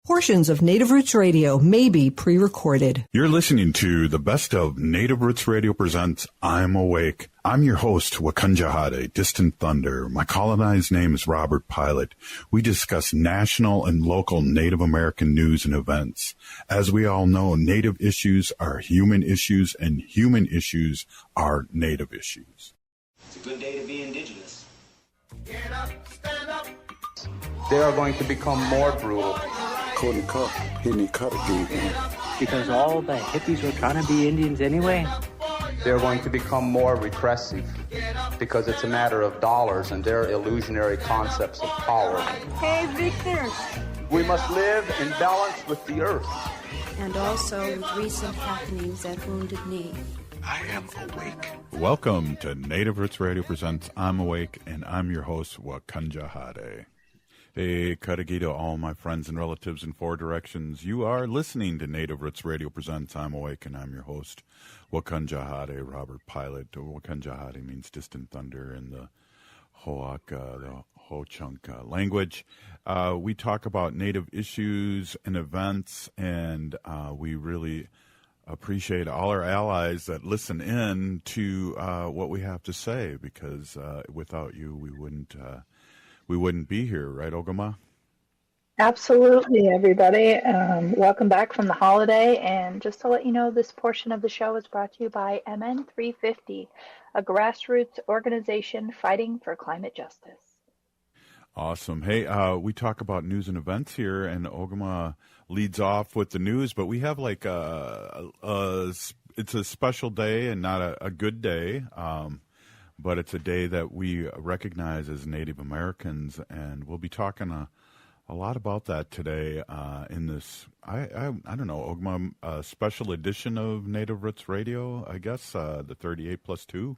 Portions of Native Roots Radio may be pre-recorded. You're listening to the best of Native Roots Radio presents I'm Awake. I'm your host, Wakanjahade, Distant Thunder. My colonized name is Robert Pilot. We discuss national and local Native American news and events. As we all know, Native issues are human issues, and human issues are Native issues. It's a good day to be indigenous. Get up, stand up. They are going to become more brutal. Because all the hippies were trying to be Indians anyway? They're going to become more repressive because it's a matter of dollars and their illusionary concepts of power. Hey, Victor! We must live in balance with the earth. And also with recent happenings at Wounded Knee. I am awake. Welcome to Native Roots Radio presents I'm Awake, and I'm your host, Wakanjahade. Hey, Kadagi to all my friends and relatives in four directions. You are listening to Native Roots Radio presents I'm Awake, and I'm your host, Wakanjahade, Robert Pilot. Wakanjahade means distant thunder in the Hoaka, the Ho-Chunk language. We talk about Native issues and events, and we really appreciate all our allies that listen in to what we have to say, because without you, we wouldn't be here, right, Ogama? Absolutely, everybody. Welcome back from the holiday. And just to let you know, this portion of the show is brought to you by MN350, a grassroots organization fighting for climate justice. Awesome. Hey, we talk about news and events here, and Ogama leads off with the news, but we have like it's a special day and not a good day. But it's a day that we recognize as Native Americans, and we'll be talking a lot about that today in this, I don't know, Ogma, special edition of Native Roots Radio, I guess, the 38+2.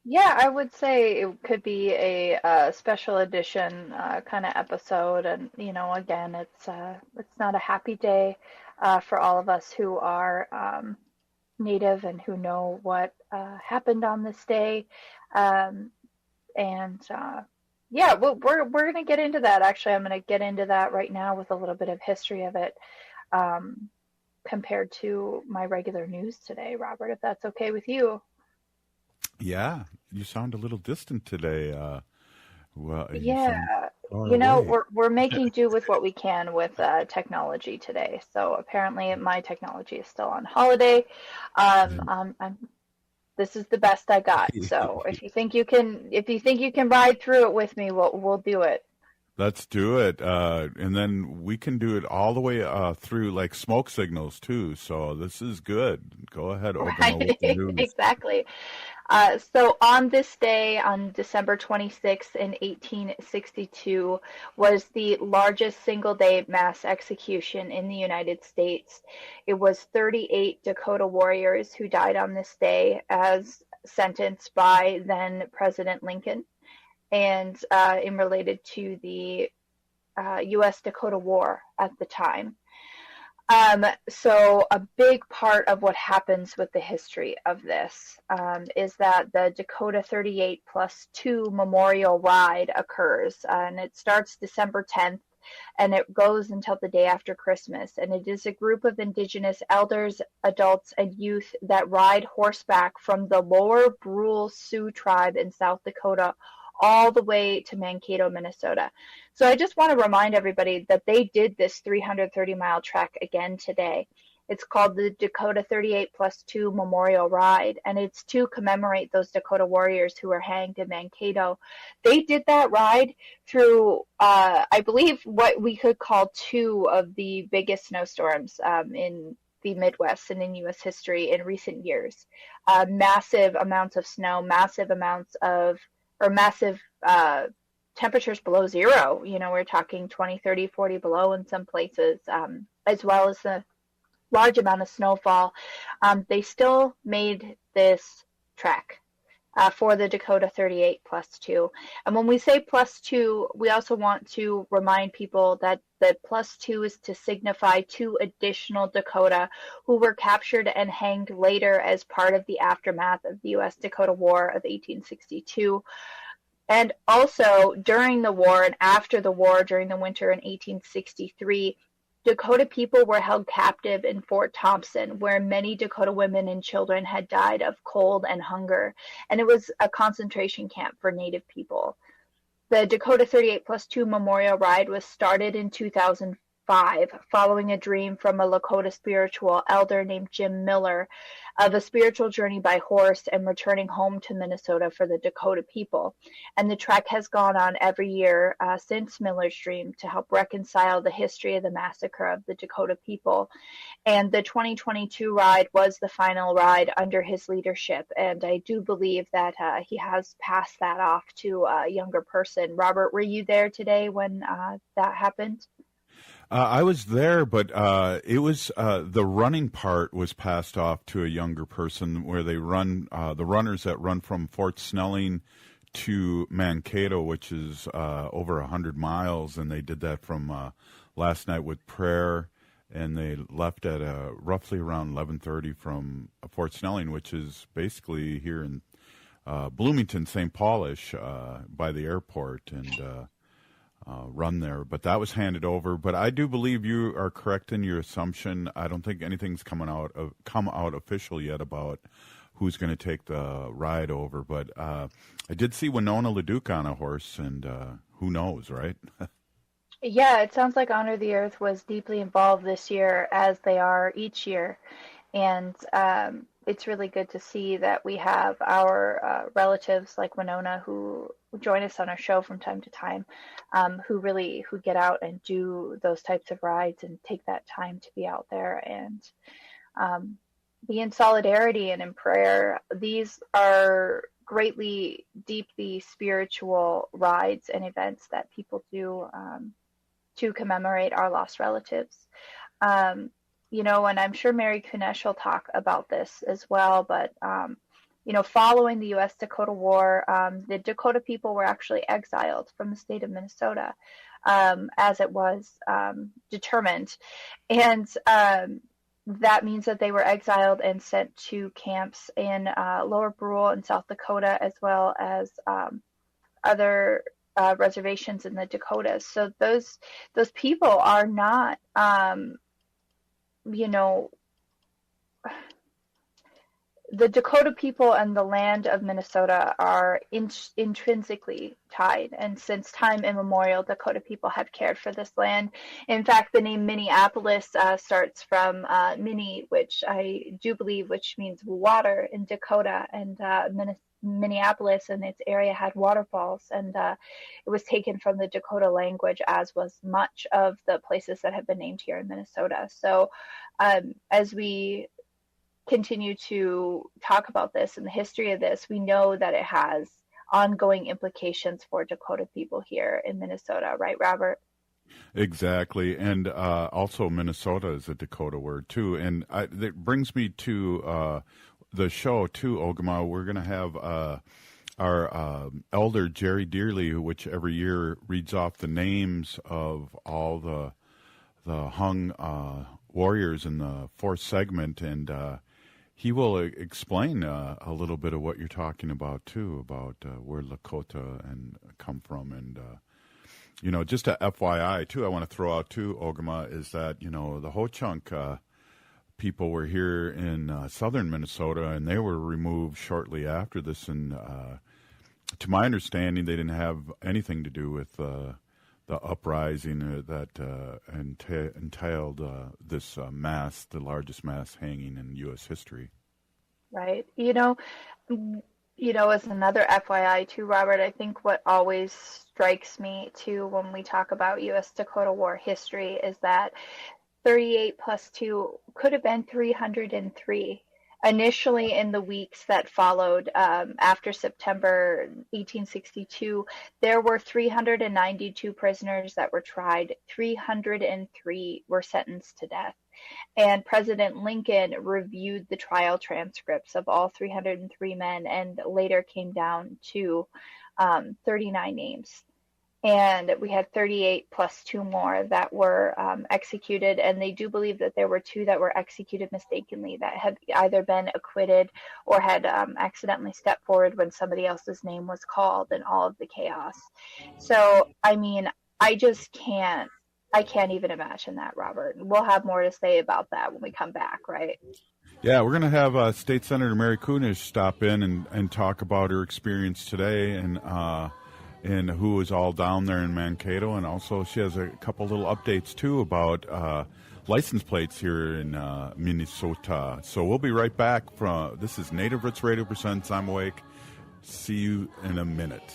Yeah, I would say it could be a special edition kind of episode, and again, it's not a happy day for all of us who are Native and who know what happened on this day. Yeah, we're going to get into that. Actually, I'm going to get into that right now with a little bit of history of it compared to my regular news today, Robert, if that's okay with you. Yeah, you sound a little distant today. Well, yeah, we're making do with what we can with technology today. So apparently my technology is still on holiday. This is the best I got. So if you think you can ride through it with me, we'll do it. Let's do it. And then we can do it all the way through like smoke signals too. So this is good. Go ahead, Ogama, with the news. Exactly. So on this day, on December 26th in 1862, was the largest single-day mass execution in the United States. It was 38 Dakota warriors who died on this day as sentenced by then President Lincoln, and in related to the US-Dakota War at the time. So a big part of what happens with the history of this is that the Dakota 38+2 Memorial Ride occurs, and it starts December 10th, and it goes until the day after Christmas. And it is a group of Indigenous elders, adults, and youth that ride horseback from the Lower Brule Sioux tribe in South Dakota all the way to Mankato, Minnesota. So I just want to remind everybody that they did this 330-mile trek again today. It's called the Dakota 38+2 Memorial Ride, and it's to commemorate those Dakota warriors who were hanged in Mankato. They did that ride through, I believe, what we could call two of the biggest snowstorms in the Midwest and in U.S. history in recent years. Massive amounts of snow, massive temperatures below zero. We're talking 20, 30, 40 below in some places, as well as the large amount of snowfall. They still made this trek for the Dakota 38+2. And when we say +2, we also want to remind people that the +2 is to signify 2 additional Dakota who were captured and hanged later as part of the aftermath of the US-Dakota War of 1862. And also during the war and after the war, during the winter in 1863, Dakota people were held captive in Fort Thompson, where many Dakota women and children had died of cold and hunger, and it was a concentration camp for Native people. The Dakota 38+2 Memorial Ride was started in 2005, following a dream from a Lakota spiritual elder named Jim Miller of a spiritual journey by horse and returning home to Minnesota for the Dakota people. And the trek has gone on every year since Miller's dream to help reconcile the history of the massacre of the Dakota people. And the 2022 ride was the final ride under his leadership. And I do believe that he has passed that off to a younger person. Robert, were you there today when that happened? I was there, but it was the running part was passed off to a younger person, where they run the runners that run from Fort Snelling to Mankato, which is over 100 miles, and they did that from last night with prayer, and they left at roughly around 11:30 from Fort Snelling, which is basically here in Bloomington, St. Paulish, by the airport, and run there. But that was handed over. But I do believe you are correct in your assumption. I don't think anything's come out official yet about who's going to take the ride over. But I did see Winona LaDuke on a horse, and who knows, right? Yeah, it sounds like Honor the Earth was deeply involved this year, as they are each year. And it's really good to see that we have our relatives like Winona who join us on our show from time to time, who get out and do those types of rides and take that time to be out there and be in solidarity and in prayer. These are greatly, deeply spiritual rides and events that people do to commemorate our lost relatives. And I'm sure Mary Kunesh will talk about this as well, but, following the US-Dakota War, the Dakota people were actually exiled from the state of Minnesota, as it was determined. And that means that they were exiled and sent to camps in Lower Brule and South Dakota, as well as other reservations in the Dakotas. So those people are not, the Dakota people and the land of Minnesota are intrinsically tied. And since time immemorial, Dakota people have cared for this land. In fact, the name Minneapolis starts from Minnie, which I do believe, which means water in Dakota. And Minneapolis and its area had waterfalls. And it was taken from the Dakota language, as was much of the places that have been named here in Minnesota. So as we continue to talk about this and the history of this, we know that it has ongoing implications for Dakota people here in Minnesota, right, Robert? Exactly. And also Minnesota is a Dakota word, too. And that brings me to the show, too, Ogama. We're going to have our elder, Jerry Dearly, which every year reads off the names of all the hung warriors in the fourth segment, and he will explain a little bit of what you're talking about, too, about where Lakota and come from. And, just a FYI, too, I want to throw out, too, Ogama, is that, the Ho-Chunk people were here in southern Minnesota, and they were removed shortly after this. And to my understanding, they didn't have anything to do with the uprising that entailed this mass, the largest mass hanging in U.S. history. Right. As another FYI too, Robert, I think what always strikes me too when we talk about US-Dakota War history is that 38 plus 2 could have been 303. Initially, in the weeks that followed after September 1862, there were 392 prisoners that were tried. 303 were sentenced to death. And President Lincoln reviewed the trial transcripts of all 303 men and later came down to 39 names. And we had 38 plus 2 more that were executed. And they do believe that there were 2 that were executed mistakenly, that had either been acquitted or had accidentally stepped forward when somebody else's name was called in all of the chaos. So, I just can't I can't even imagine that, Robert. We'll have more to say about that when we come back, right? Yeah, we're going to have State Senator Mary Kunesh stop in and talk about her experience today and who was all down there in Mankato. And also she has a couple little updates, too, about license plates here in Minnesota. So we'll be right back. This is Native Roots Radio Presents I'm Awake. See you in a minute.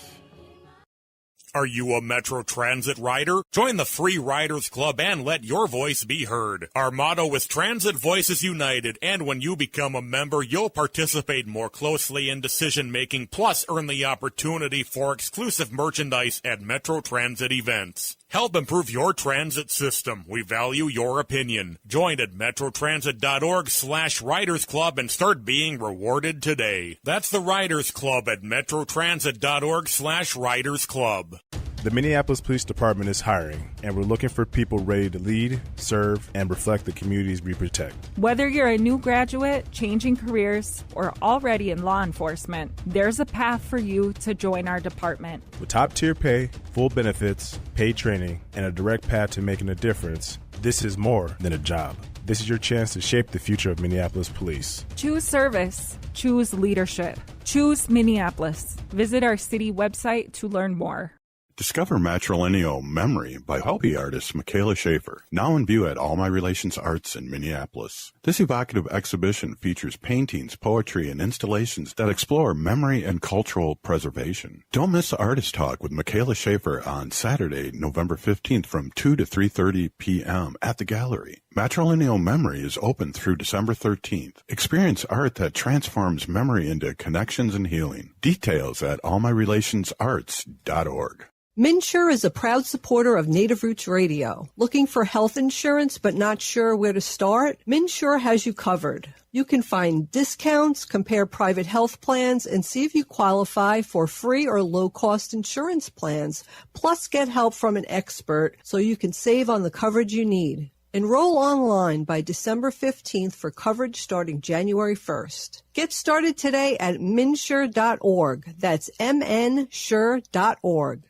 Are you a Metro Transit rider? Join the Free Riders Club and let your voice be heard. Our motto is Transit Voices United, and when you become a member, you'll participate more closely in decision-making, plus earn the opportunity for exclusive merchandise at Metro Transit events. Help improve your transit system. We value your opinion. Join at metrotransit.org/Riders Club and start being rewarded today. That's the Riders Club at metrotransit.org/Riders Club. The Minneapolis Police Department is hiring, and we're looking for people ready to lead, serve, and reflect the communities we protect. Whether you're a new graduate, changing careers, or already in law enforcement, there's a path for you to join our department. With top-tier pay, full benefits, paid training, and a direct path to making a difference, this is more than a job. This is your chance to shape the future of Minneapolis Police. Choose service. Choose leadership. Choose Minneapolis. Visit our city website to learn more. Discover Matrilineal Memory by hobby artist Michaela Schaefer, now in view at All My Relations Arts in Minneapolis. This evocative exhibition features paintings, poetry, and installations that explore memory and cultural preservation. Don't miss the Artist Talk with Michaela Schaefer on Saturday, November 15th from 2 to 3:30 p.m. at the Gallery. Matrilineal Memory is open through December 13th. Experience art that transforms memory into connections and healing. Details at allmyrelationsarts.org. MNsure is a proud supporter of Native Roots Radio. Looking for health insurance but not sure where to start? MNsure has you covered. You can find discounts, compare private health plans, and see if you qualify for free or low-cost insurance plans. Plus, get help from an expert so you can save on the coverage you need. Enroll online by December 15th for coverage starting January 1st. Get started today at mnsure.org. That's mnsure.org.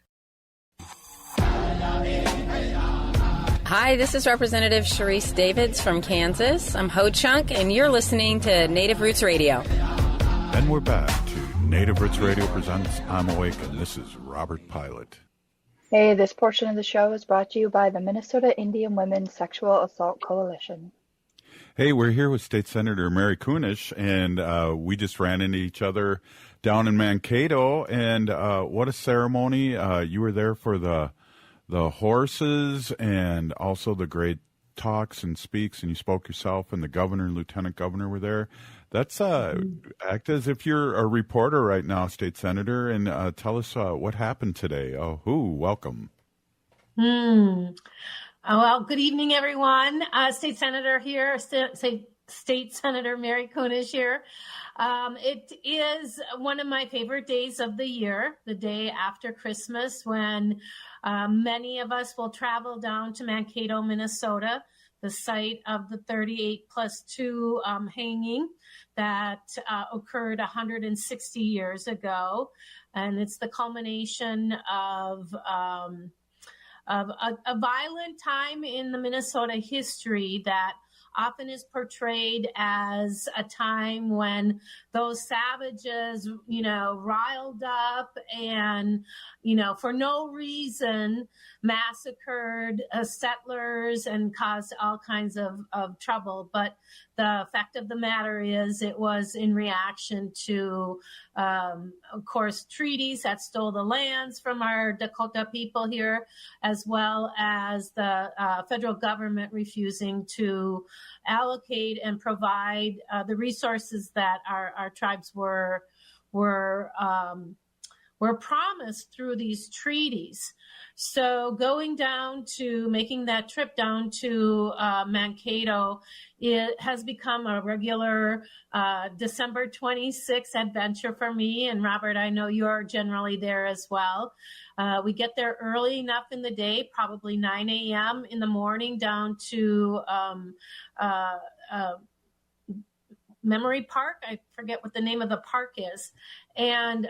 Hi, this is Representative Sharice Davids from Kansas. I'm Ho Chunk, and you're listening to Native Roots Radio. And we're back to Native Roots Radio Presents I'm Awake, and this is Robert Pilot. Hey, this portion of the show is brought to you by the Minnesota Indian Women's Sexual Assault Coalition. Hey, we're here with State Senator Mary Kunesh, and we just ran into each other down in Mankato, and what a ceremony. You were there for the horses and also the great talks and speaks, and you spoke yourself, and the governor and lieutenant governor were there. That's act as if you're a reporter right now, State Senator, and tell us what happened today. Welcome. Well, good evening, everyone. State Senator here, State Senator Mary Kunesh here. It is one of my favorite days of the year, the day after Christmas, when many of us will travel down to Mankato, Minnesota, the site of the 38+2 hanging that occurred 160 years ago. And it's the culmination of a violent time in the Minnesota history that often is portrayed as a time when those savages, riled up and, for no reason massacred settlers and caused all kinds of trouble. But the fact of the matter is it was in reaction to, of course, treaties that stole the lands from our Dakota people here, as well as the federal government refusing to allocate and provide the resources that our tribes were promised through these treaties. So making that trip down to Mankato, it has become a regular December 26th adventure for me. And Robert, I know you're generally there as well. We get there early enough in the day, probably 9 a.m. in the morning, down to Memory Park. I forget what the name of the park is. And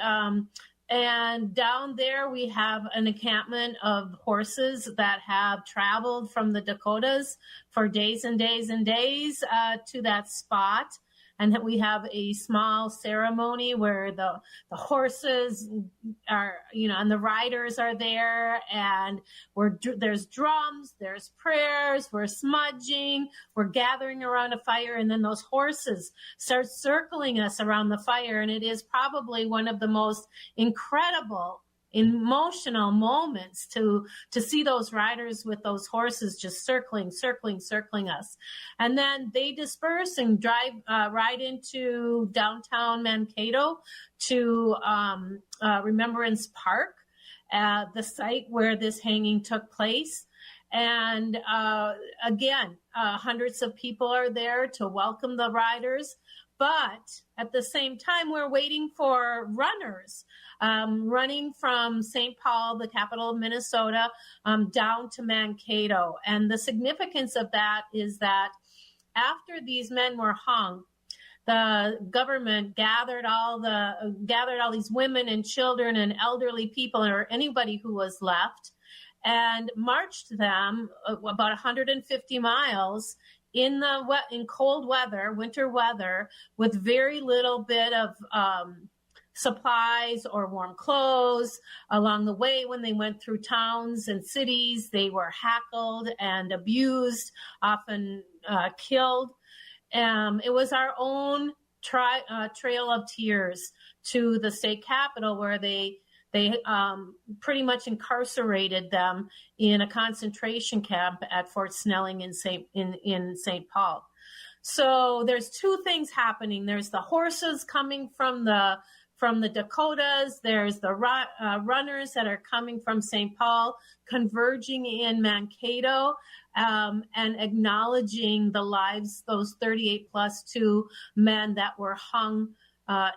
And down there we have an encampment of horses that have traveled from the Dakotas for days and days and days to that spot. And we have a small ceremony where the horses are, and the riders are there, and there's drums, there's prayers, we're smudging, we're gathering around a fire, and then those horses start circling us around the fire. And it is probably one of the most incredible emotional moments to see those riders with those horses just circling us. And then they disperse and drive right into downtown Mankato to Remembrance Park, the site where this hanging took place. And again, hundreds of people are there to welcome the riders. But at the same time, we're waiting for runners running from St. Paul, the capital of Minnesota, down to Mankato. And the significance of that is that after these men were hung, the government gathered all these women and children and elderly people, or anybody who was left, and marched them about 150 miles in cold weather, winter weather, with very little bit of supplies or warm clothes. Along the way, when they went through towns and cities, they were heckled and abused, often killed. It was our own trail of tears to the state capitol, where they pretty much incarcerated them in a concentration camp at Fort Snelling in St. Paul. So there's two things happening. There's the horses coming from the Dakotas. There's the runners that are coming from St. Paul, converging in Mankato, and acknowledging the lives, those 38 plus 2 men that were hung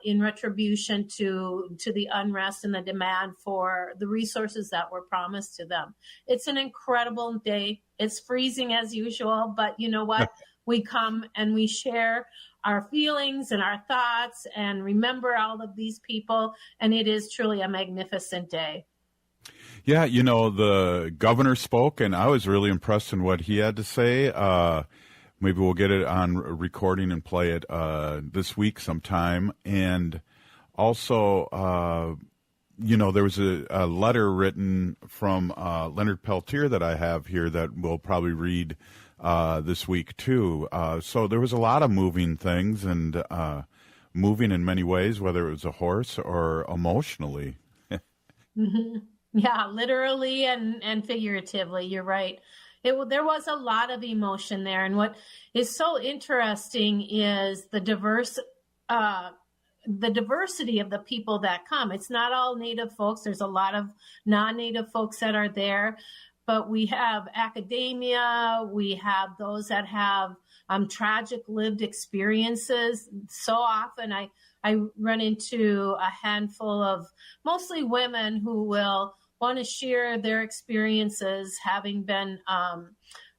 in retribution to the unrest and the demand for the resources that were promised to them. It's an incredible day. It's freezing as usual, but you know what? We come and we share our feelings and our thoughts and remember all of these people, and it is truly a magnificent day. Yeah, the governor spoke, and I was really impressed in what he had to say. Maybe we'll get it on recording and play it this week sometime. And also, there was a letter written from Leonard Peltier that I have here that we'll probably read this week too. So there was a lot of moving things, and moving in many ways, whether it was a horse or emotionally. Mm-hmm. Yeah, literally and figuratively. You're right. There was a lot of emotion there. And what is so interesting is the diversity of the people that come. It's not all Native folks. There's a lot of non-Native folks that are there. But we have academia, we have those that have tragic lived experiences. So often I run into a handful of mostly women who will want to share their experiences having been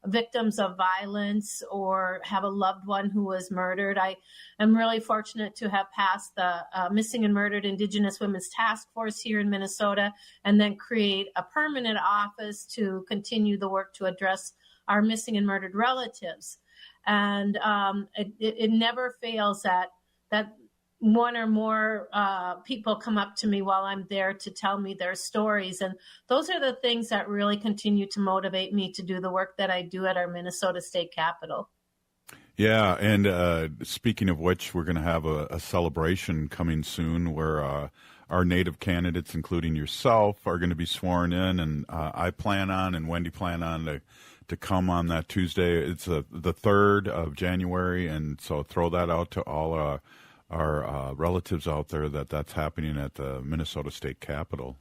victims of violence or have a loved one who was murdered. I am really fortunate to have passed the Missing and Murdered Indigenous Women's Task Force here in Minnesota, and then create a permanent office to continue the work to address our missing and murdered relatives. And it never fails that one or more people come up to me while I'm there to tell me their stories. And those are the things that really continue to motivate me to do the work that I do at our Minnesota State Capitol. Yeah, and speaking of which, we're going to have a celebration coming soon where our Native candidates, including yourself, are going to be sworn in. And I plan on, and Wendy plan on to come on that Tuesday. It's the 3rd of January, and so throw that out to all our relatives out there that's happening at the Minnesota State Capitol.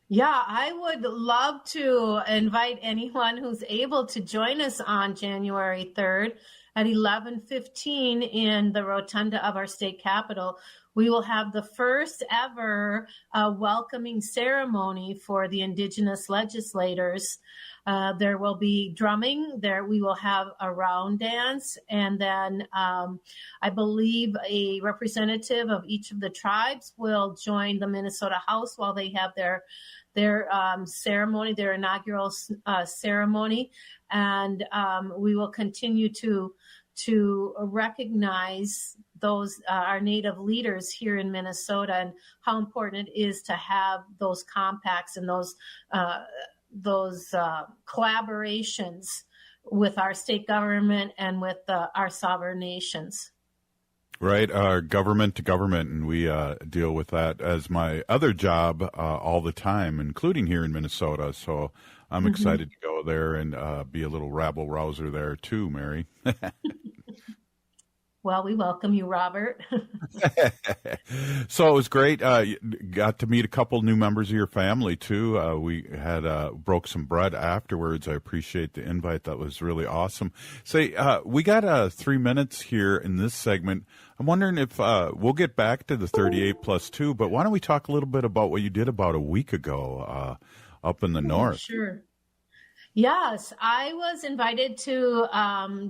Yeah, I would love to invite anyone who's able to join us on January 3rd. at 11:15 in the rotunda of our state capitol, we will have the first ever welcoming ceremony for the Indigenous legislators. There will be drumming. There we will have a round dance, and then I believe a representative of each of the tribes will join the Minnesota House while they have their ceremony, their inaugural ceremony, and we will continue to recognize those our Native leaders here in Minnesota and how important it is to have those compacts and those collaborations with our state government and with our sovereign nations. Right, government to government, and we deal with that as my other job all the time, including here in Minnesota. So I'm excited to go there and be a little rabble-rouser there too, Mary. Well, we welcome you, Robert. So it was great. You got to meet a couple new members of your family, too. We had broke some bread afterwards. I appreciate the invite. That was really awesome. Say, we got 3 minutes here in this segment. I'm wondering if we'll get back to the 38+2, but why don't we talk a little bit about what you did about a week ago up in the north? Sure. Yes, I was invited to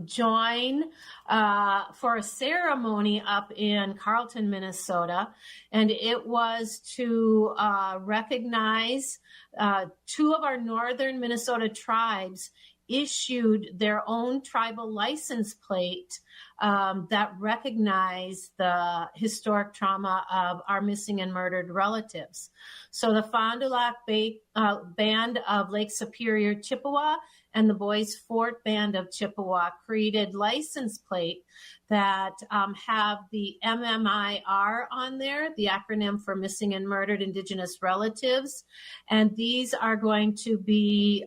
join for a ceremony up in Carlton, Minnesota, and it was to recognize 2 of our northern Minnesota tribes issued their own tribal license plate that recognized the historic trauma of our missing and murdered relatives. So the Fond du Lac Band of Lake Superior, Chippewa, and the Boys Fort Band of Chippewa created license plate that have the MMIR on there, the acronym for Missing and Murdered Indigenous Relatives. And these are going to be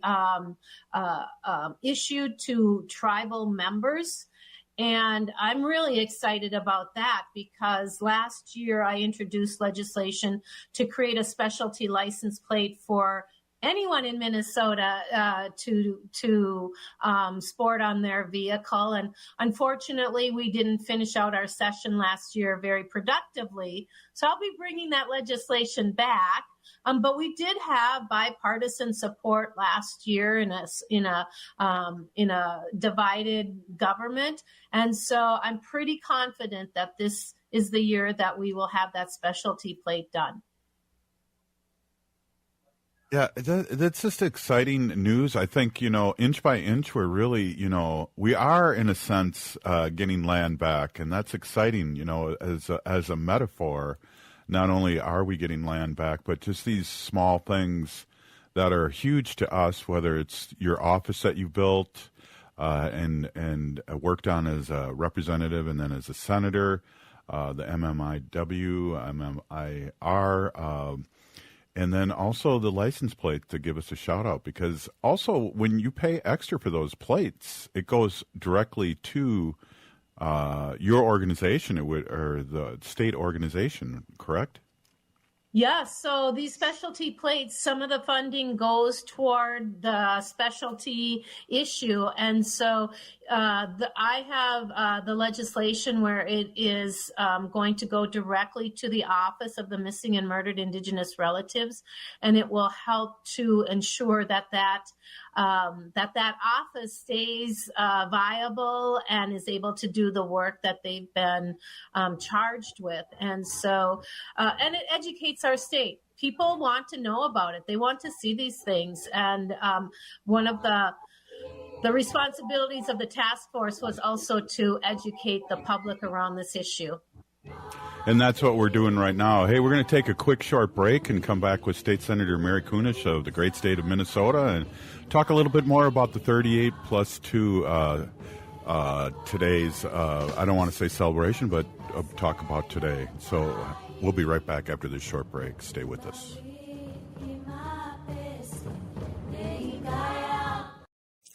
issued to tribal members. And I'm really excited about that because last year I introduced legislation to create a specialty license plate for anyone in Minnesota to sport on their vehicle. And unfortunately, we didn't finish out our session last year very productively. So I'll be bringing that legislation back. But we did have bipartisan support last year in a divided government, and so I'm pretty confident that this is the year that we will have that specialty plate done. Yeah, that's just exciting news. I think, inch by inch, we're really, we are in a sense getting land back, and that's exciting, as a metaphor. Not only are we getting land back, but just these small things that are huge to us, whether it's your office that you built and worked on as a representative and then as a senator, the MMIW, MMIR, and then also the license plate to give us a shout out, because also when you pay extra for those plates, it goes directly to your organization or the state organization, correct? Yes. So these specialty plates, some of the funding goes toward the specialty issue. And so I have the legislation where it is going to go directly to the Office of the Missing and Murdered Indigenous Relatives, and it will help to ensure that office stays viable and is able to do the work that they've been charged with. And so, and it educates our state. People want to know about it. They want to see these things. And one of the responsibilities of the task force was also to educate the public around this issue. And that's what we're doing right now. Hey, we're going to take a quick short break and come back with State Senator Mary Kunesh of the great state of Minnesota and talk a little bit more about the 38+2 today's, I don't want to say celebration, but talk about today. So we'll be right back after this short break. Stay with us.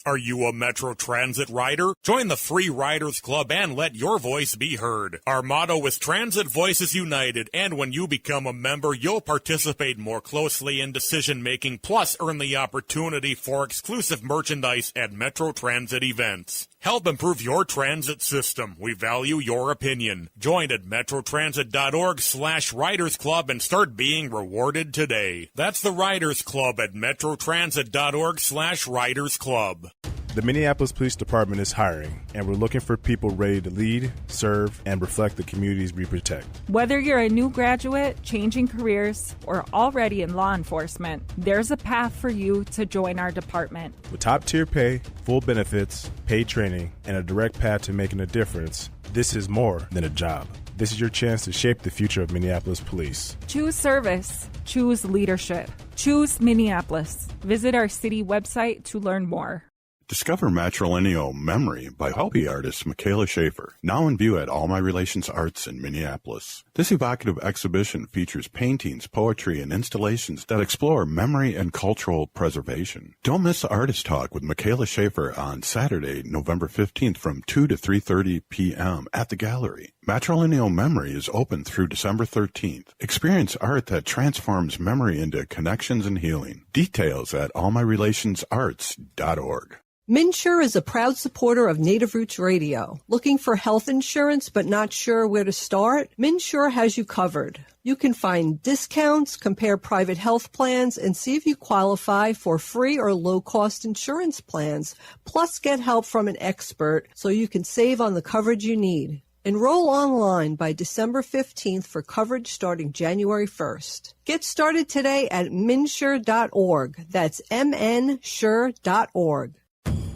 Are you a Metro Transit rider? Join the free Riders Club and let your voice be heard. Our motto is Transit Voices United, and when you become a member, you'll participate more closely in decision-making, plus earn the opportunity for exclusive merchandise at Metro Transit events. Help improve your transit system. We value your opinion. Join at metrotransit.org/Riders Club and start being rewarded today. That's the Riders Club at metrotransit.org/Riders Club. The Minneapolis Police Department is hiring, and we're looking for people ready to lead, serve, and reflect the communities we protect. Whether you're a new graduate, changing careers, or already in law enforcement, there's a path for you to join our department. With top-tier pay, full benefits, paid training, and a direct path to making a difference, this is more than a job. This is your chance to shape the future of Minneapolis police. Choose service. Choose leadership. Choose Minneapolis. Visit our city website to learn more. Discover matrilineal memory by Hopi artist Michaela Schaefer, now in view at All My Relations Arts in Minneapolis. This evocative exhibition features paintings, poetry, and installations that explore memory and cultural preservation. Don't miss the Artist Talk with Michaela Schaefer on Saturday, November 15th from 2 to 3:30 p.m. at the gallery. Matrilineal Memory is open through December 13th. Experience art that transforms memory into connections and healing. Details at allmyrelationsarts.org. MNsure is a proud supporter of Native Roots Radio. Looking for health insurance but not sure where to start? MNsure has you covered. You can find discounts, compare private health plans, and see if you qualify for free or low-cost insurance plans, plus get help from an expert so you can save on the coverage you need. Enroll online by December 15th for coverage starting January 1st. Get started today at mnsure.org. That's mnsure.org.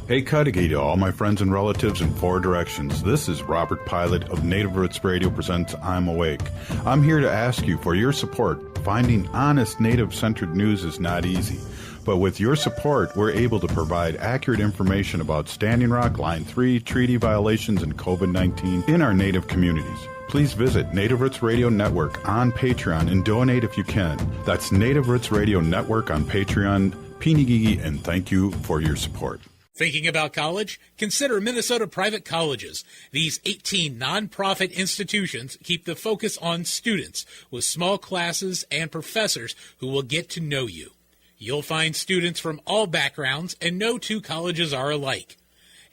Hey Cudahy to all my friends and relatives in four directions. This is Robert Pilot of Native Roots Radio presents I'm Awake. I'm here to ask you for your support. Finding honest Native-centered news is not easy. But with your support, we're able to provide accurate information about Standing Rock, Line 3, treaty violations, and COVID-19 in our Native communities. Please visit Native Roots Radio Network on Patreon and donate if you can. That's Native Roots Radio Network on Patreon. Pinigigi, and thank you for your support. Thinking about college? Consider Minnesota Private Colleges. These 18 nonprofit institutions keep the focus on students with small classes and professors who will get to know you. You'll find students from all backgrounds, and no two colleges are alike.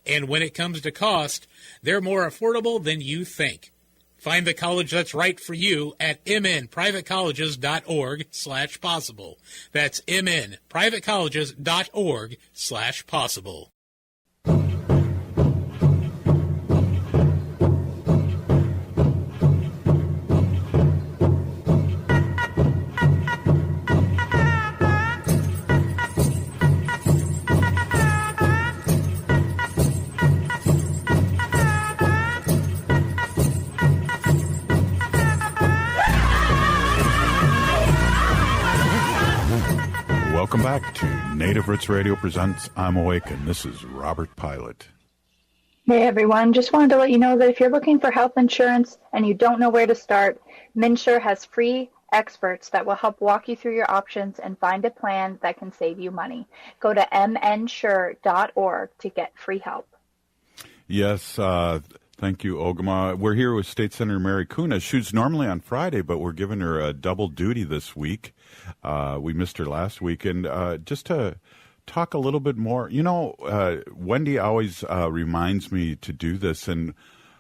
And when it comes to cost, they're more affordable than you think. Find the college that's right for you at mnprivatecolleges.org/possible. That's mnprivatecolleges.org/possible. Welcome back to Native Roots Radio presents I'm Awake, and this is Robert Pilot. Hey everyone, just wanted to let you know that if you're looking for health insurance and you don't know where to start, MNsure has free experts that will help walk you through your options and find a plan that can save you money. Go to mnsure.org to get free help. Yes, thank you, Ogama. We're here with State Senator Mary Kunesh. She's normally on Friday, but we're giving her a double duty this week. We missed her last week. And just to talk a little bit more, Wendy always reminds me to do this. And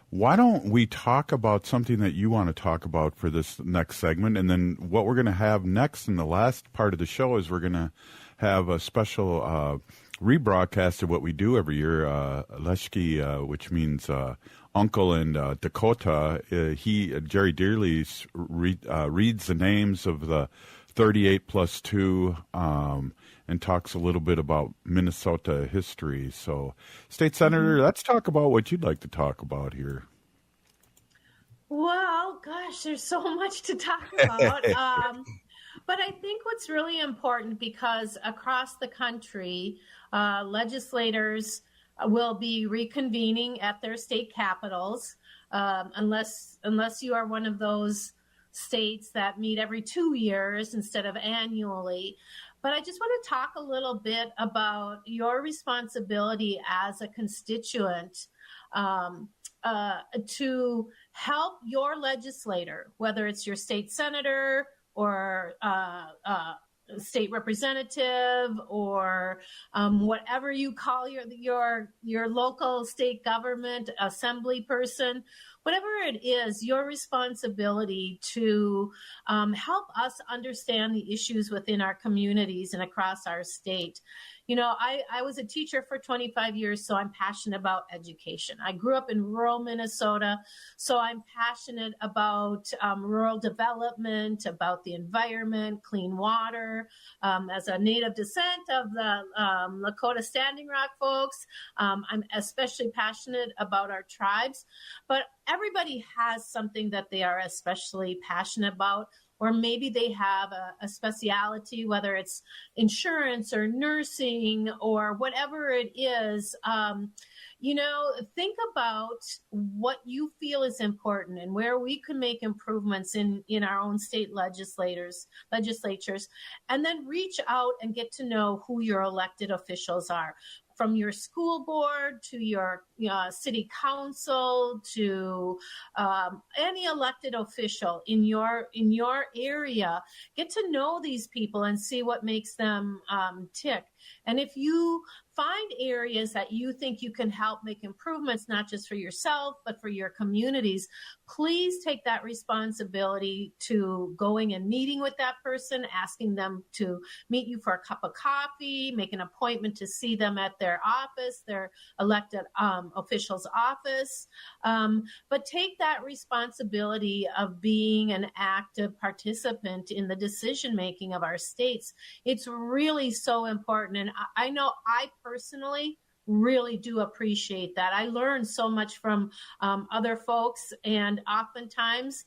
why don't we talk about something that you want to talk about for this next segment? And then what we're going to have next in the last part of the show is we're going to have a special rebroadcast of what we do every year, Leshki, which means uncle in Dakota. Jerry Dearly reads the names of the 38 plus 2 and talks a little bit about Minnesota history. So, State Senator, let's talk about what you'd like to talk about here. Well, gosh, there's so much to talk about. But I think what's really important, because across the country, legislators will be reconvening at their state capitals, unless you are one of those states that meet every 2 years instead of annually. But I just want to talk a little bit about your responsibility as a constituent to help your legislator, whether it's your state senator or state representative or whatever you call your local state government assembly person, whatever it is, your responsibility to help us understand the issues within our communities and across our state. You know, I was a teacher for 25 years, so I'm passionate about education. I grew up in rural Minnesota, so I'm passionate about rural development, about the environment, clean water. As a native descent of the Lakota Standing Rock folks, I'm especially passionate about our tribes. But everybody has something that they are especially passionate about. Or maybe they have a specialty, whether it's insurance or nursing or whatever it is. You know, think about what you feel is important and where we can make improvements in our own state legislatures, and then reach out and get to know who your elected officials are. From your school board to your city council to any elected official in your area, get to know these people and see what makes them tick. And if you find areas that you think you can help make improvements, not just for yourself, but for your communities, please take that responsibility to going and meeting with that person, asking them to meet you for a cup of coffee, make an appointment to see them at their office, their elected official's office. But take that responsibility of being an active participant in the decision-making of our states. It's really so important. And I know I personally really do appreciate that. I learned so much from other folks, and oftentimes,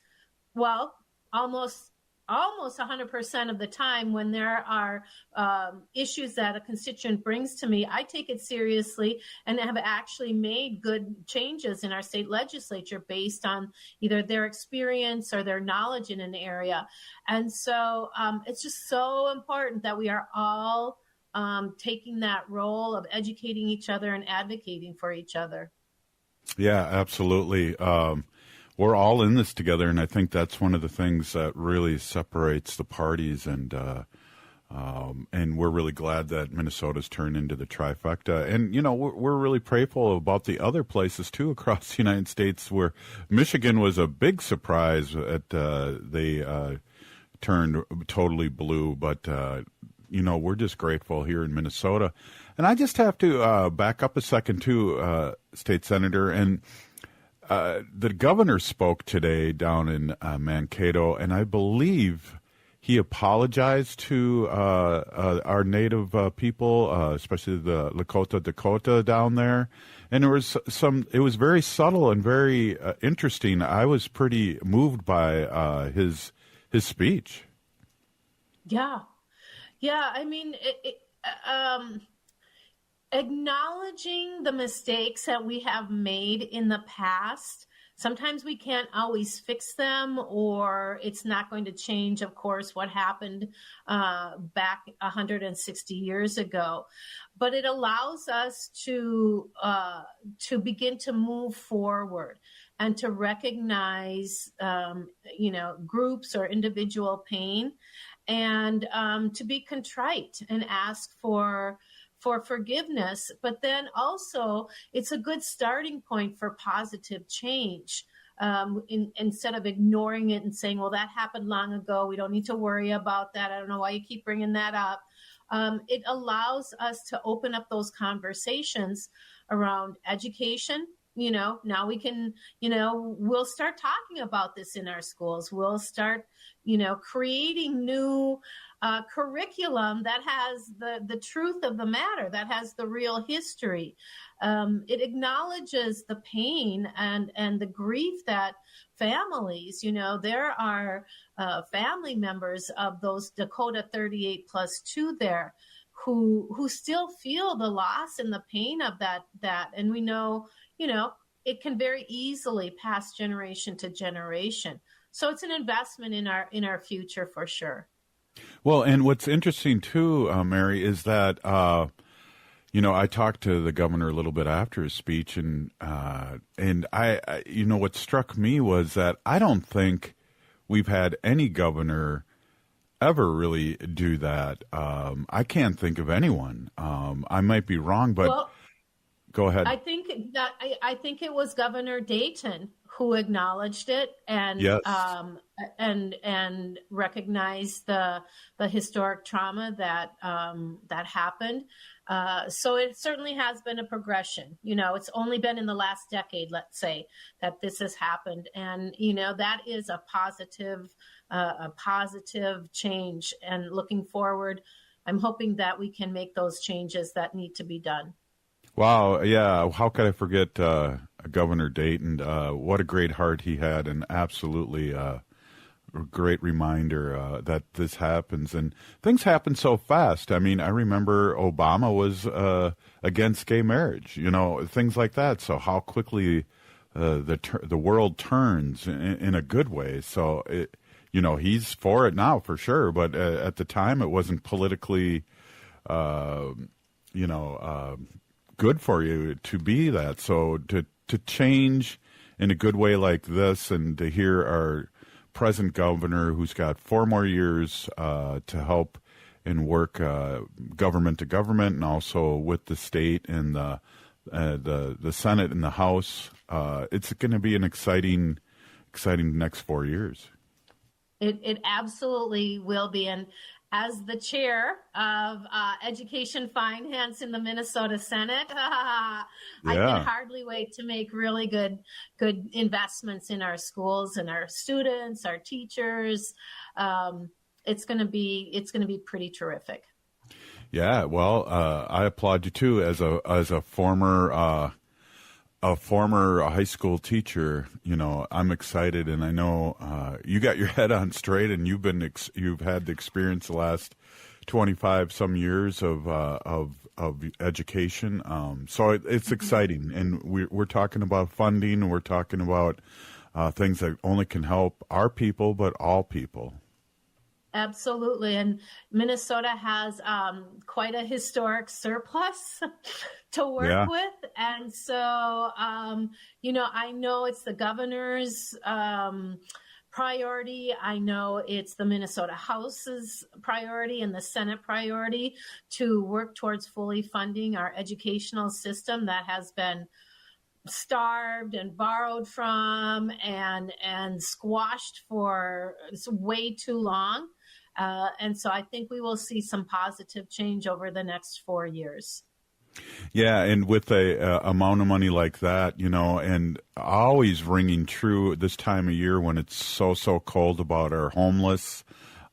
well, almost 100% of the time when there are issues that a constituent brings to me, I take it seriously and have actually made good changes in our state legislature based on either their experience or their knowledge in an area. And so it's just so important that we are all taking that role of educating each other and advocating for each other. Yeah, absolutely. We're all in this together, and I think that's one of the things that really separates the parties, and we're really glad that Minnesota's turned into the trifecta. And, you know, we're really prayerful about the other places, too, across the United States, where Michigan was a big surprise at they turned totally blue, but you know, we're just grateful here in Minnesota. And I just have to back up a second, too, State Senator. And the governor spoke today down in Mankato, and I believe he apologized to our native people, especially the Lakota Dakota down there. And it was very subtle and very interesting. I was pretty moved by his speech. Yeah. Yeah, I mean, acknowledging the mistakes that we have made in the past. Sometimes we can't always fix them, or it's not going to change, of course, what happened back 160 years ago. But it allows us to begin to move forward and to recognize, groups or individual pain, and to be contrite and ask for forgiveness. But then also it's a good starting point for positive change, instead of ignoring it and saying, well, that happened long ago, we don't need to worry about that, I don't know why you keep bringing that up. It allows us to open up those conversations around education. You know, now we can, we'll start talking about this in our schools. We'll start, creating new curriculum that has the truth of the matter, that has the real history. It acknowledges the pain and the grief that families, there are family members of those Dakota 38+2 there who still feel the loss and the pain of that. And we know, it can very easily pass generation to generation. So it's an investment in our future for sure. Well, and what's interesting too, Mary, is that, I talked to the governor a little bit after his speech, and I what struck me was that I don't think we've had any governor ever really do that. I can't think of anyone. I might be wrong, but go ahead. I think it was Governor Dayton who acknowledged it and yes. And recognized the historic trauma that happened. So it certainly has been a progression. It's only been in the last decade, let's say, that this has happened, and that is a positive change. And looking forward, I'm hoping that we can make those changes that need to be done. Wow, yeah. How could I forget Governor Dayton? What a great heart he had, and absolutely a great reminder that this happens. And things happen so fast. I mean, I remember Obama was against gay marriage, things like that. So how quickly the world turns in a good way. So, he's for it now for sure. But at the time, it wasn't politically, good for you to be that. So to change in a good way like this, and to hear our present governor, who's got 4 more years to help and work government to government, and also with the state and the Senate and the House, it's going to be an exciting next 4 years. It absolutely will be. And as the chair of Education Finance in the Minnesota Senate, I can hardly wait to make really good investments in our schools and our students, our teachers. It's going to be pretty terrific. Yeah, well, I applaud you too as a former high school teacher. I'm excited, and I know you got your head on straight, and you've had the experience the last 25 some years of education. So it's exciting, and we're talking about funding, and we're talking about things that only can help our people, but all people. Absolutely. And Minnesota has quite a historic surplus to work with. And so, I know it's the governor's priority. I know it's the Minnesota House's priority and the Senate priority to work towards fully funding our educational system that has been starved and borrowed from and squashed for way too long. And so I think we will see some positive change over the next 4 years. Yeah, and with a amount of money like that, and always ringing true this time of year when it's so cold about our homeless.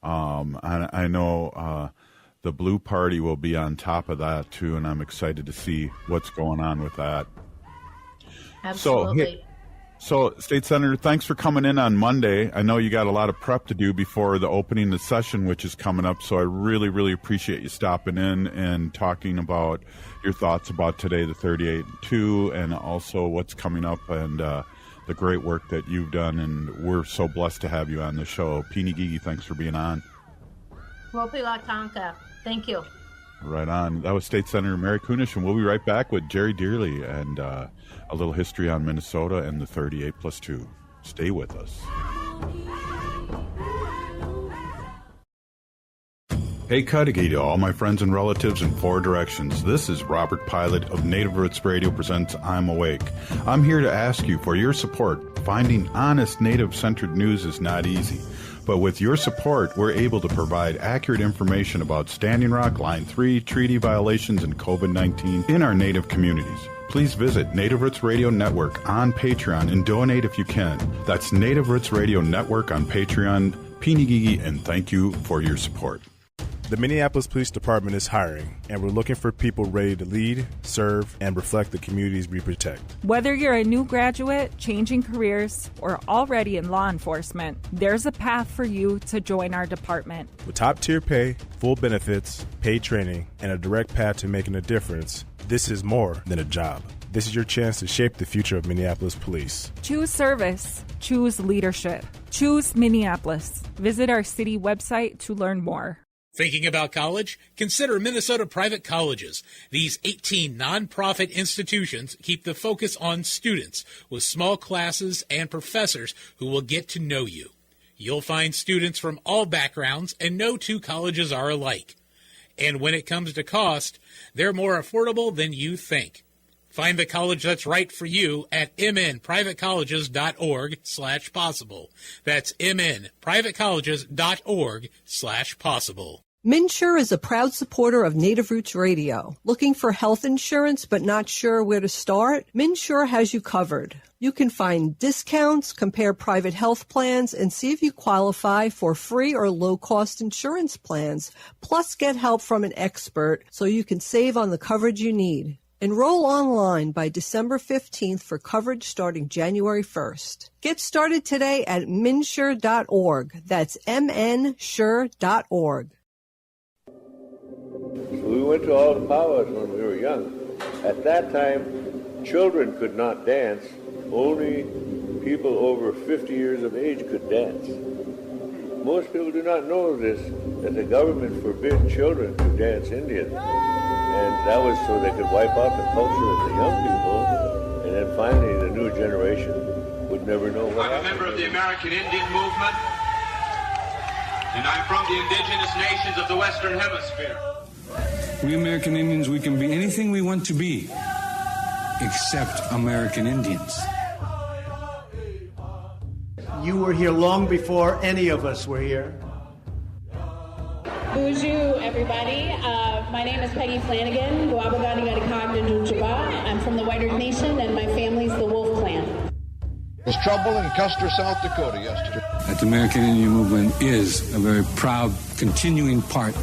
I know the Blue Party will be on top of that too, and I'm excited to see what's going on with that. Absolutely. So, State Senator, thanks for coming in on Monday. I know you got a lot of prep to do before the opening of the session, which is coming up. So I really, really appreciate you stopping in and talking about your thoughts about today, the 38-2, and also what's coming up and the great work that you've done. And we're so blessed to have you on the show. Pini Gigi, thanks for being on. Wopila Tonka. Thank you. Right on. That was State Senator Mary Kunesh, and we'll be right back with Jerry Dearly and a little history on Minnesota and the 38+2. Stay with us. Hey, Cudahy to all my friends and relatives in 4 directions. This is Robert Pilot of Native Roots Radio presents I'm Awake. I'm here to ask you for your support. Finding honest Native-centered news is not easy. But with your support, we're able to provide accurate information about Standing Rock, Line 3, treaty violations, and COVID-19 in our Native communities. Please visit Native Roots Radio Network on Patreon and donate if you can. That's Native Roots Radio Network on Patreon. Pini Gigi, and thank you for your support. The Minneapolis Police Department is hiring, and we're looking for people ready to lead, serve, and reflect the communities we protect. Whether you're a new graduate, changing careers, or already in law enforcement, there's a path for you to join our department. With top-tier pay, full benefits, paid training, and a direct path to making a difference, this is more than a job. This is your chance to shape the future of Minneapolis police. Choose service. Choose leadership. Choose Minneapolis. Visit our city website to learn more. Thinking about college? Consider Minnesota Private Colleges. These 18 nonprofit institutions keep the focus on students with small classes and professors who will get to know you. You'll find students from all backgrounds, and no two colleges are alike. And when it comes to cost, they're more affordable than you think. Find the college that's right for you at mnprivatecolleges.org/possible. That's mnprivatecolleges.org/possible. MNsure is a proud supporter of Native Roots Radio. Looking for health insurance but not sure where to start? MNsure has you covered. You can find discounts, compare private health plans, and see if you qualify for free or low-cost insurance plans. Plus, get help from an expert so you can save on the coverage you need. Enroll online by December 15th for coverage starting January 1st. Get started today at mnsure.org. That's mnsure.org. So we went to all the powwows when we were young. At that time, children could not dance. Only people over 50 years of age could dance. Most people do not know this, that the government forbid children to dance Indian. And that was so they could wipe out the culture of the young people, and then finally the new generation would never know what I'm a member of the American Indian movement, and I'm from the indigenous nations of the Western Hemisphere. We American Indians, we can be anything we want to be, except American Indians. You were here long before any of us were here. Bonjour, everybody. My name is Peggy Flanagan. I'm from the White Earth Nation, and my family's the Wolf Clan. There was trouble in Custer, South Dakota yesterday. That the American Indian movement is a very proud, continuing part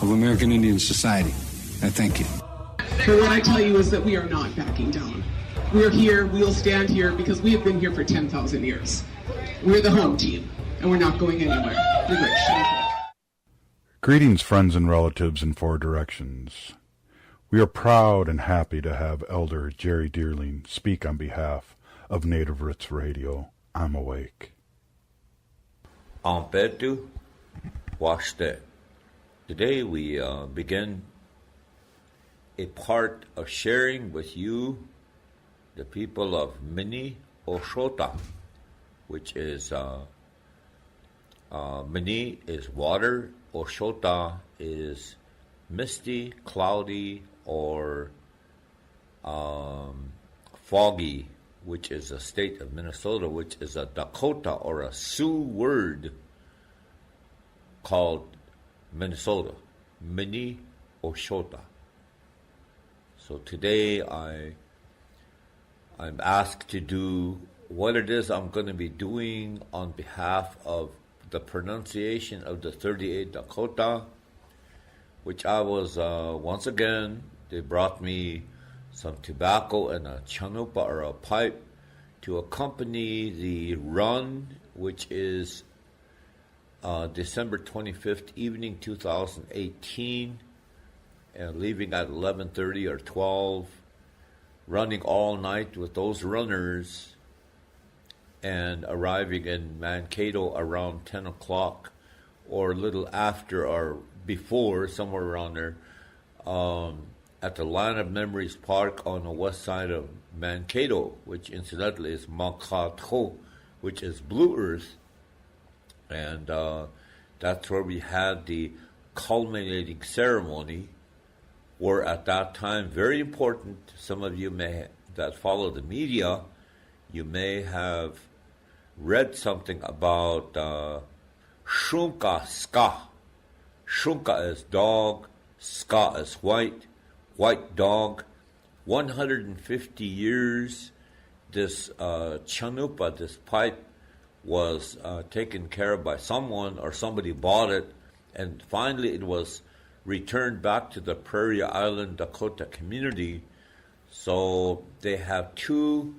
of American Indian society. I thank you. But what I tell you is that we are not backing down. We're here, we'll stand here, because we have been here for 10,000 years. We're the home team, and we're not going anywhere. We're rich. Greetings, friends and relatives in four directions. We are proud and happy to have Elder Jerry Deerling speak on behalf of Native Roots Radio. I'm awake. Ampetu Washte. Today we begin a part of sharing with you, the people of Mini Oshota, which is Mini is water, Oshota is misty, cloudy, or foggy, which is a state of Minnesota, which is a Dakota or a Sioux word called Minnesota, Mini Oshota. So today I'm asked to do what it is I'm going to be doing on behalf of the pronunciation of the 38 Dakota, which I was, once again, they brought me some tobacco and a chanupa or a pipe to accompany the run, which is December 25th evening 2018, and leaving at 11:30 or 12, running all night with those runners, and arriving in Mankato around 10 o'clock or a little after or before, somewhere around there, at the Land of Memories Park on the west side of Mankato, which incidentally is Mankato, which is Blue Earth. And that's where we had the culminating ceremony, where at that time, very important, some of you that follow the media, you may have read something about Shunka Ska. Shunka is dog, Ska is white dog. 150 years, this chanupa, this pipe, was taken care of by someone, or somebody bought it, and finally it was returned back to the Prairie Island Dakota community. So they have two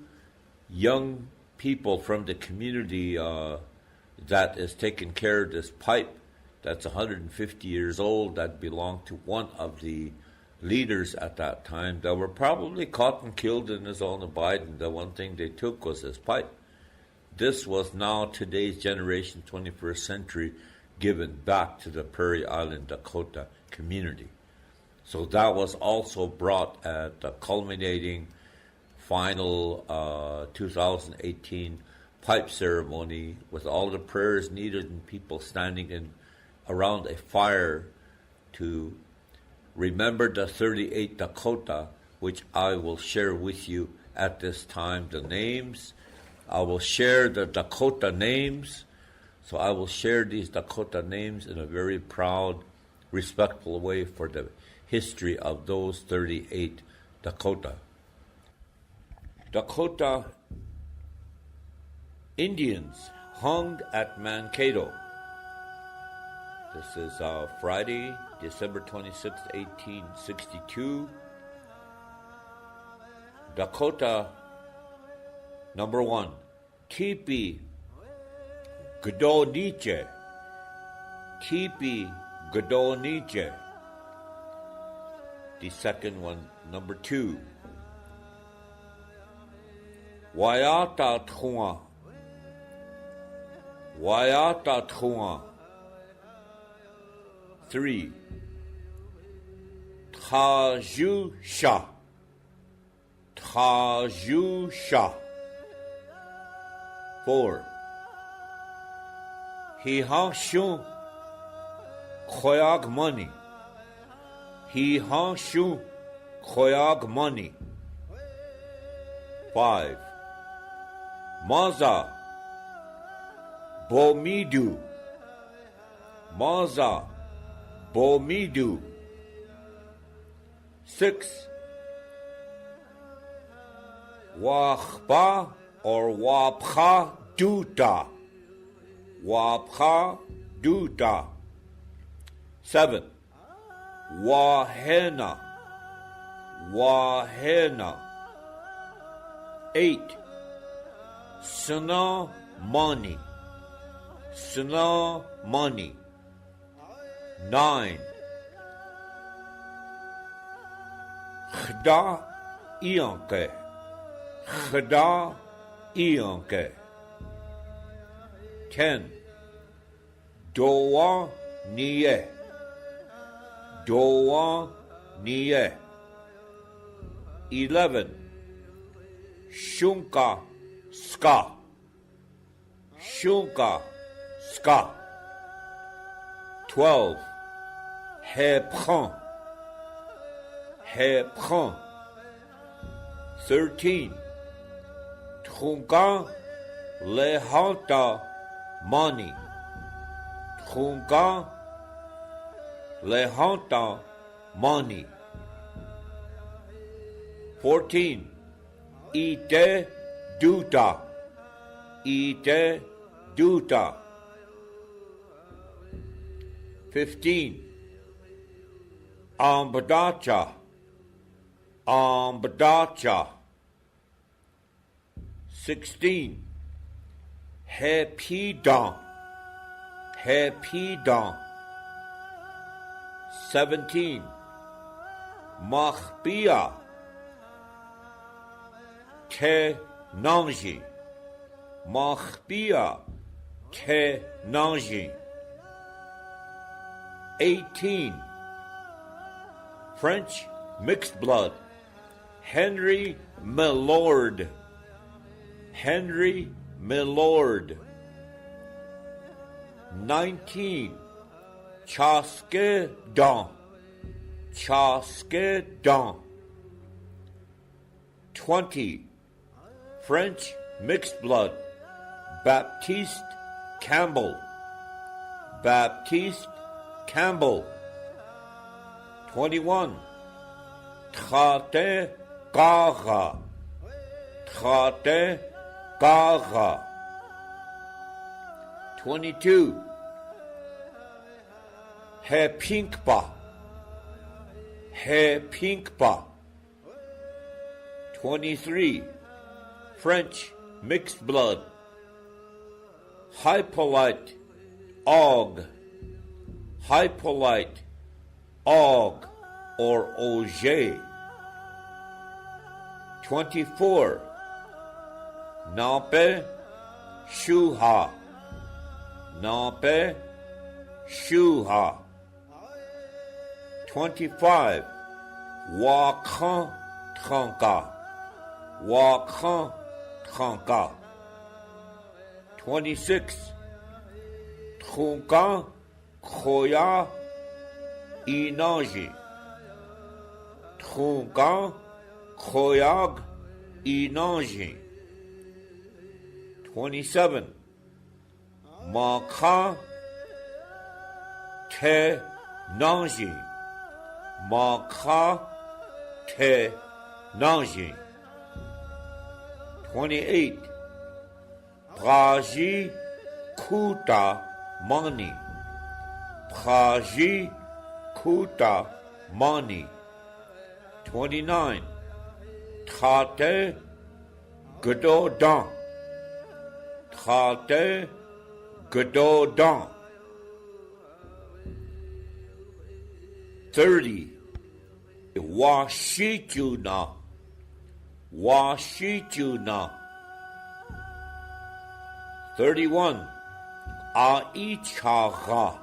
young people from the community that is taking care of this pipe that's 150 years old, that belonged to one of the leaders at that time that were probably caught and killed in his own abide, and the one thing they took was his pipe. This was now today's generation, 21st century, given back to the Prairie Island Dakota community. So that was also brought at the culminating final 2018 pipe ceremony with all the prayers needed and people standing around a fire to remember the 38 Dakota, which I will share with you at this time. The names, I will share the Dakota names. So I will share these Dakota names in a very proud, respectful way for the history of those 38 Dakota. Dakota Indians hung at Mankato. This is Friday, December 26, 1862. Dakota number 1, Tipi Gdoniche. Tipi Gdoniche. The second one, number 2, Wayata Tua. Wayata Tua. 3, Tajusha. Tajusha. 4, Hihanshu Khoyag Money. Hihanshu Khoyag Money. 5, Maza Bomidu. Maza Bomidu. 6, Wahba or Wapha Duta. Wapha Duta. 7, Wahena. Wahena. 8, Sana Money. Sana Money. 9, Khda Ianke. Khda Ianke. 10, Doa Niye. Doa Niye. 11, Shunka Ska. Shunka Ska. 12, Hepran. Hepran. 13, Trunka Lehanta Mani. Trunka Lehanta Mani. 14, Ite Duta. Ite Duta. 15, Ambadacha. Ambadacha. 16, Hepidan. Hepidan. 17, Mahbia. Te Nanji. Mahbia Te Nanji. 18, French mixed blood, Henry Milord. Henry Milord. 19, Chaskedon. Chaskedon. 20, French mixed blood, Baptiste Campbell. Baptiste Campbell. 21, Trate Gara. Trate Gara. 22, Hepinkpa. Hepinkpa. 23, French mixed blood, Hippolyte Og. Hippolyte Og or Auger. 24, Nampe Shuha. Nampe Shuha. 25, Wakan Tranka. Wakan Tranka. 26. Trunka Khoya Inaji. Trunka Khoyag Inaji. 27. Maka Te Naji. Maka Te Naji. 28. Praji Kuta Mani. Praji Kuta Mani. 29. Tate Gododan. Tate Gododan. 30. Washituna. Washituna. 31. Aichaga.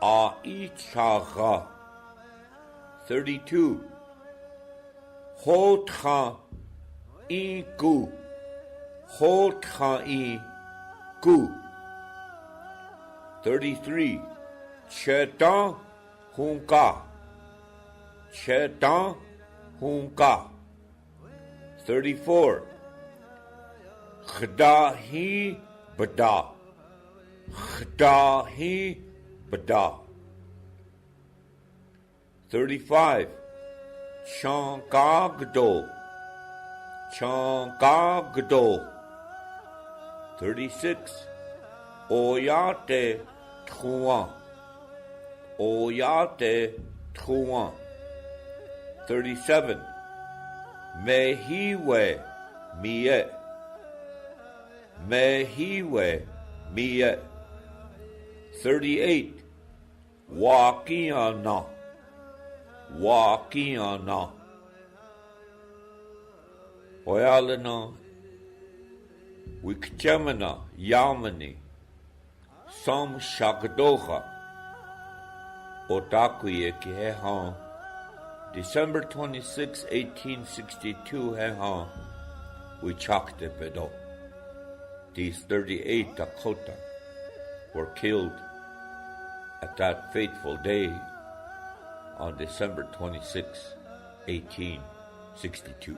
Aichaga. 32. Hotra Igu. Hotra Igu. 33. Chetan Hunka. Chetan Hunka. 34. Khdahi Bada. Khdahi Bada. 35. Chankagdo. Chankagdo. 36. Oyate Truan. Oyate Truan. 37. Mehiwe Miet. Mehiwe Miet. 38. Wakiana. Wakiana. Oyalana. Wikchamana Yamani. Som Shakadoha. Otakuye Kihehan. December 26, 1862, Hehan. We chakte pedo. These 38 Dakota were killed at that fateful day on December 26, 1862.